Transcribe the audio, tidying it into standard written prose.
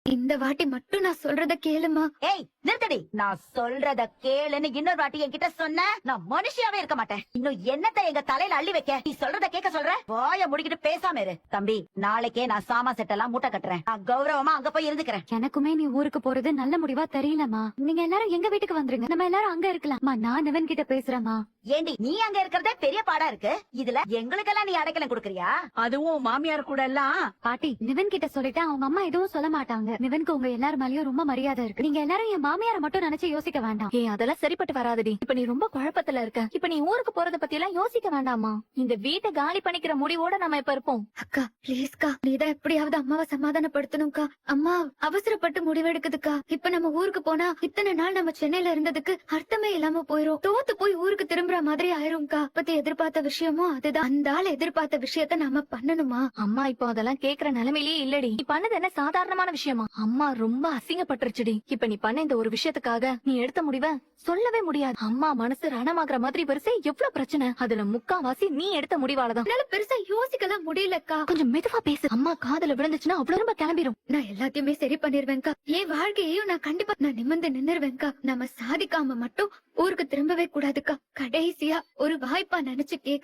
இந்த வாட்டி மட்டும் நான் சொல்றத கேளுமா. ஏய் நிறுத்தடி, நான் சொல்றத கேளுன்னு இன்னொரு வாட்டி என்கிட்ட சொன்ன நான் மனுஷியாவே இருக்க மாட்டேன். இன்னும் என்னத்த எங்க தலையில அள்ளி வைக்க நீ சொல்றத கேட்க சொல்ற? வாய முடிக்கிட்டு பேசாம இரு தம்பி. நாளைக்கே நான் சாமா செட்டெல்லாம் மூட்டை கட்டுறேன். நான் கௌரவமா அங்க போய் இருந்துக்கிறேன். எனக்குமே நீ ஊருக்கு போறது நல்ல முடிவா தெரியலமா. நீங்க எல்லாரும் எங்க வீட்டுக்கு வந்துருங்க, நம்ம எல்லாரும் அங்க இருக்கலாம்மா. நான் நிவன் கிட்ட பேசுறேமா. ஏண்டி நீ அங்க இருக்கிறதே பெரிய பாடா இருக்கு, இதுல எங்களுக்கெல்லாம் நீ அடைக்கலம் கொடுக்கறியா? அதுவும் மாமியார் கூட எல்லாம். பாட்டி, நிவன் கிட்ட சொல்லிட்டு அவங்க அம்மா எதுவும் சொல்ல மாட்டாங்க. நிவனுக்கு உங்க எல்லாரும் மேலயும் ரொம்ப மரியாதை இருக்கு. நீங்க எல்லாரும் என் மாமியார மட்டும் நினைச்சு யோசிக்க வேண்டாம். அதெல்லாம் சரிப்பட்டு வராதடி. இப்ப நீ ரொம்ப குழப்பத்துல இருக்க. இப்ப நீ ஊருக்கு போறத பத்தி எல்லாம் யோசிக்க வேண்டாமா? இந்த வீட்டை காலி பண்ணிக்கிற முடிவோட நம்ம இப்ப இருப்போம். அக்கா பிளீஸ்கா, நீதான் எப்படியாவது அம்மாவை சமாதானப்படுத்தணும்க்கா. அம்மா அவசரப்பட்டு முடிவெடுக்குதுக்கா. இப்ப நம்ம ஊருக்கு போனா இத்தனை நாள் நம்ம சென்னையில இருந்ததுக்கு அர்த்தமே இல்லாம போயிரும். தோத்து போய் ஊருக்கு திரும்புற மாதிரி ஆயிரும்க்கா. பத்தி எதிர்பார்த்த விஷயமும் அதுதான். அந்த ஆள் எதிர்பார்த்த விஷயத்த நாம பண்ணணுமா? அம்மா இப்போ அதெல்லாம் கேக்குற நிலைமையிலேயே இல்லடி. நீ பண்ணது என்ன சாதாரணமான விஷயமா? அம்மா ரொம்ப அசிங்கப்பட்டுருச்சுடி. இப்ப நீ பண்ண இந்த ஒரு விஷயத்துக்காக நீ எடுத்த முடிவை சொல்லவே முடியாது. அம்மா மனசு ரணமாகற மாதிரி வரிசை எவ்வளவு பிரச்சனை. அதுல முக்காவாசி நீ எடுத்த முடிவாலதான். என்னால பெருசா யோசிக்கலாம் முடியலக்கா. கொஞ்சம் மெதுவா பேசு. அம்மா காதுல விழுந்துச்சுன்னா அவ்வளவு ரொம்ப கிளம்பிரும். நான் எல்லாத்தையுமே சரி பண்ணிருவேன்க்கா. என் வாழ்க்கையையும் நான் கண்டிப்பா நான் நிமிர்ந்து நின்னுருவேன்க்கா. நம்ம சாதிக்காம மட்டும் ஊருக்கு திரும்பவே கூடாதுக்கா. கடைசியா ஒரு வாய்ப்பா நினைச்சு கேக்க